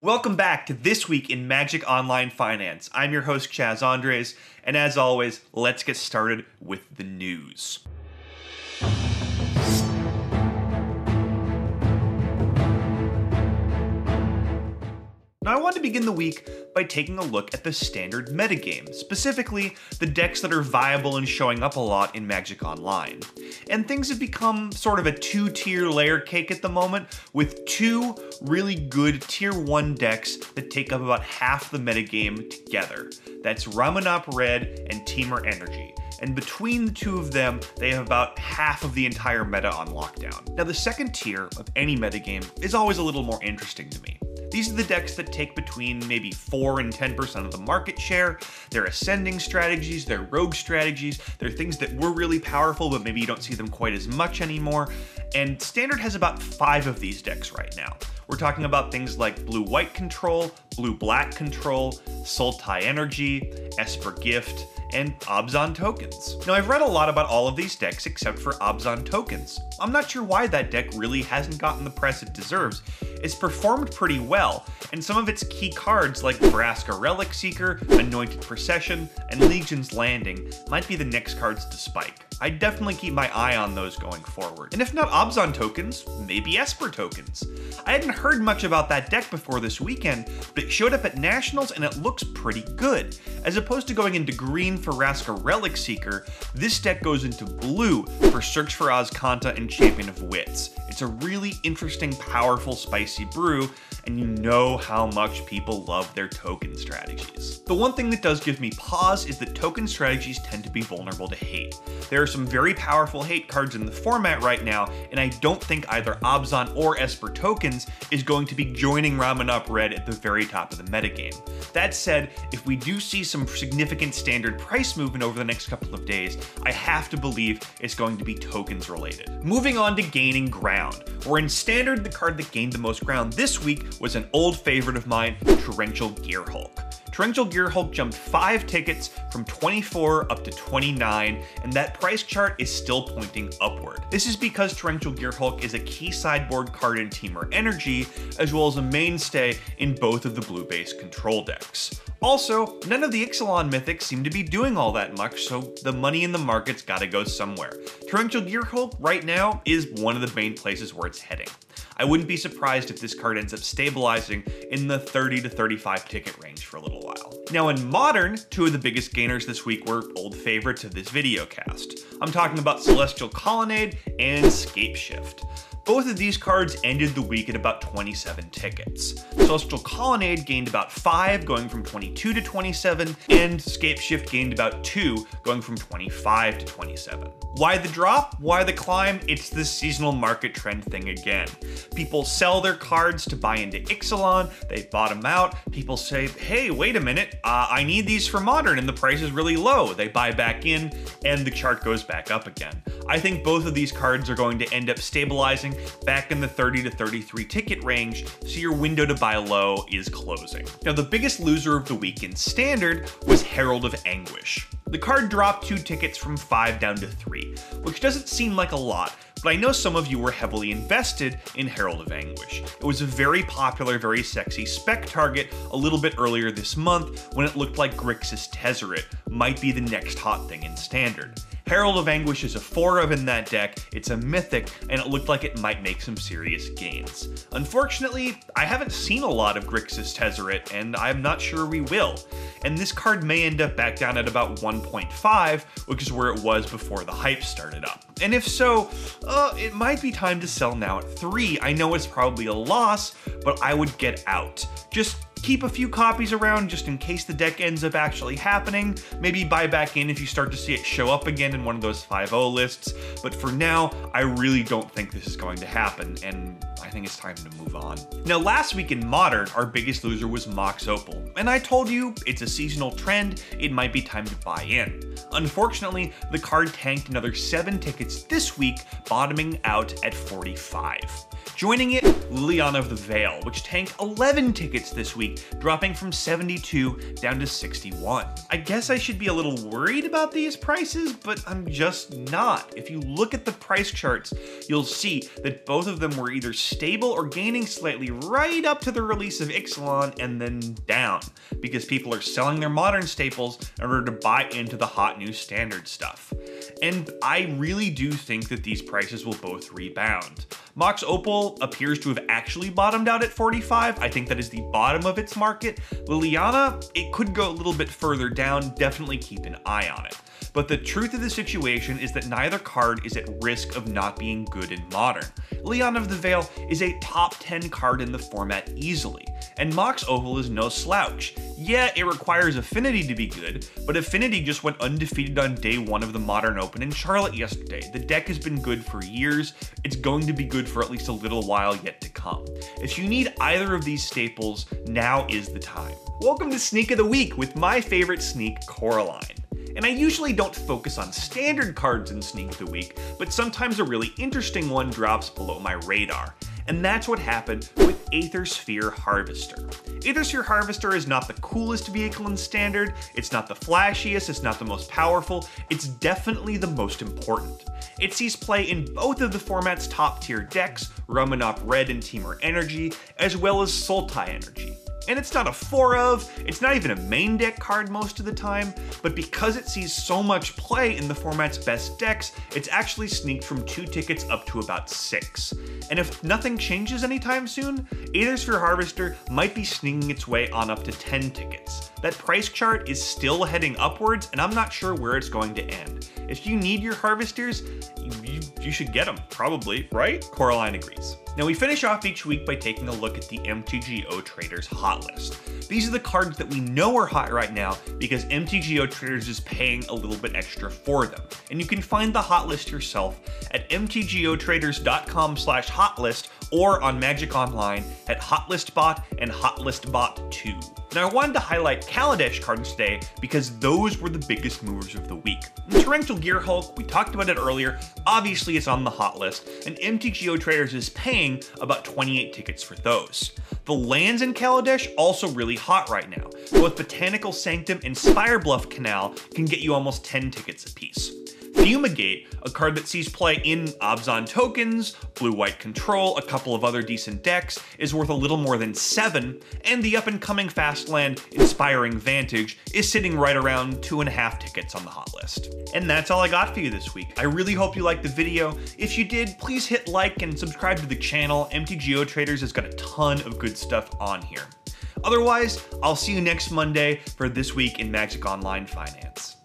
Welcome back to This Week in Magic Online Finance. I'm your host, Chaz Andres, and as always, let's get started with the news. Now, I want to begin the week by taking a look at the standard metagame, specifically the decks that are viable and showing up a lot in Magic Online. And things have become sort of a two-tier layer cake at the moment, with two really good tier 1 decks that take up about half the metagame together. That's Ramunap Red and Temur Energy. And between the two of them, they have about half of the entire meta on lockdown. Now, the second tier of any metagame is always a little more interesting to me. These are the decks that take between maybe 4 and 10% of the market share. They're ascending strategies, they're rogue strategies, they're things that were really powerful, but maybe you don't see them quite as much anymore. And Standard has about 5 of these decks right now. We're talking about things like Blue-White Control, Blue-Black Control, Sultai Energy, Esper Gift, and Abzan Tokens. Now, I've read a lot about all of these decks except for Abzan Tokens. I'm not sure why that deck really hasn't gotten the press it deserves. It's performed pretty well, and some of its key cards like Vraska Relic Seeker, Anointed Procession, and Legion's Landing might be the next cards to spike. I'd definitely keep my eye on those going forward. And if not Abzan Tokens, maybe Esper Tokens. I hadn't heard much about that deck before this weekend, but it showed up at Nationals and it looks pretty good. As opposed to going into green for Vraska Relic Seeker, this deck goes into blue for Search for Azcanta and Champion of Wits. It's a really interesting, powerful, spicy brew, and you know how much people love their token strategies. The one thing that does give me pause is that token strategies tend to be vulnerable to hate. There are some very powerful hate cards in the format right now, and I don't think either Abzan or Esper Tokens is going to be joining Ramunap Red at the very top of the metagame. That said, if we do see some significant standard price movement over the next couple of days, I have to believe it's going to be tokens related. Moving on to gaining ground, where in Standard the card that gained the most ground this week was an old favorite of mine, Torrential Gearhulk. Torrential Gearhulk jumped 5 tickets from 24 up to 29, and that price chart is still pointing upward. This is because Torrential Gearhulk is a key sideboard card in Temur Energy, as well as a mainstay in both of the blue-based control decks. Also, none of the Ixalan mythics seem to be doing all that much, so the money in the market's gotta go somewhere. Torrential Gearhulk right now is one of the main places where it's heading. I wouldn't be surprised if this card ends up stabilizing in the 30 to 35 ticket range for a little while. Now in Modern, 2 of the biggest gainers this week were old favorites of this video cast. I'm talking about Celestial Colonnade and Scapeshift. Both of these cards ended the week at about 27 tickets. Celestial Colonnade gained about 5, going from 22 to 27, and Scapeshift gained about 2, going from 25 to 27. Why the drop? Why the climb? It's the seasonal market trend thing again. People sell their cards to buy into Ixalan, they bottom out, people say, hey, wait a minute, I need these for Modern and the price is really low. They buy back in, and the chart goes back up again. I think both of these cards are going to end up stabilizing back in the 30 to 33 ticket range, so your window to buy low is closing. Now, the biggest loser of the week in Standard was Herald of Anguish. The card dropped 2 tickets from 5 down to 3, which doesn't seem like a lot, but I know some of you were heavily invested in Herald of Anguish. It was a very popular, very sexy spec target a little bit earlier this month when it looked like Grixis Tezzeret might be the next hot thing in Standard. Herald of Anguish is a 4-of in that deck, it's a mythic, and it looked like it might make some serious gains. Unfortunately, I haven't seen a lot of Grixis Tezzeret, and I'm not sure we will. And this card may end up back down at about 1.5, which is where it was before the hype started up. And if so, it might be time to sell now at 3. I know it's probably a loss, but I would get out. Just keep a few copies around just in case the deck ends up actually happening. Maybe buy back in if you start to see it show up again in one of those 5-0 lists. But for now, I really don't think this is going to happen, and I think it's time to move on. Now, last week in Modern, our biggest loser was Mox Opal, and I told you it's a seasonal trend, it might be time to buy in. Unfortunately, the card tanked another 7 tickets this week, bottoming out at 45. Joining it, Liliana of the Veil, which tanked 11 tickets this week, dropping from 72 down to 61. I guess I should be a little worried about these prices, but I'm just not. If you look at the price charts, you'll see that both of them were either stable or gaining slightly right up to the release of Ixalan and then down, because people are selling their modern staples in order to buy into the hot new standard stuff. And I really do think that these prices will both rebound. Mox Opal appears to have actually bottomed out at 45. I think that is the bottom of its market. Liliana, it could go a little bit further down, definitely keep an eye on it. But the truth of the situation is that neither card is at risk of not being good in Modern. Liliana of the Veil is a top 10 card in the format easily, and Mox Opal is no slouch. Yeah, it requires Affinity to be good, but Affinity just went undefeated on day 1 of the Modern Open in Charlotte yesterday. The deck has been good for years, it's going to be good for at least a little while yet to come. If you need either of these staples, now is the time. Welcome to Sneak of the Week with my favorite sneak, Coraline. And I usually don't focus on standard cards in Sneak of the Week, but sometimes a really interesting one drops below my radar. And that's what happened with Aethersphere Harvester. Aethersphere Harvester is not the coolest vehicle in Standard, it's not the flashiest, it's not the most powerful, it's definitely the most important. It sees play in both of the format's top tier decks, Ramunap Red and Temur Energy, as well as Sultai Energy. And it's not a 4 of, it's not even a main deck card most of the time, but because it sees so much play in the format's best decks, it's actually sneaked from 2 tickets up to about 6. And if nothing changes anytime soon, Aethersphere Harvester might be sneaking its way on up to 10 tickets. That price chart is still heading upwards, and I'm not sure where it's going to end. If you need your Harvesters, you should get them, probably, right? Coraline agrees. Now we finish off each week by taking a look at the MTGO Traders Hot List. These are the cards that we know are hot right now because MTGO Traders is paying a little bit extra for them. And you can find the hot list yourself at mtgotraders.com/hotlist or on Magic Online at hotlistbot and hotlistbot2. Now I wanted to highlight Kaladesh cards today because those were the biggest movers of the week. Torrential Gearhulk, we talked about it earlier, obviously it's on the hot list, and MTGO Traders is paying about 28 tickets for those. The lands in Kaladesh also really hot right now. Both Botanical Sanctum and Spirebluff Canal can get you almost 10 tickets apiece. Fumigate, a card that sees play in Abzan tokens, blue-white control, a couple of other decent decks, is worth a little more than 7, and the up-and-coming fast land, Inspiring Vantage, is sitting right around 2.5 tickets on the hot list. And that's all I got for you this week. I really hope you liked the video. If you did, please hit like and subscribe to the channel. MTGO Traders has got a ton of good stuff on here. Otherwise, I'll see you next Monday for This Week in Magic Online Finance.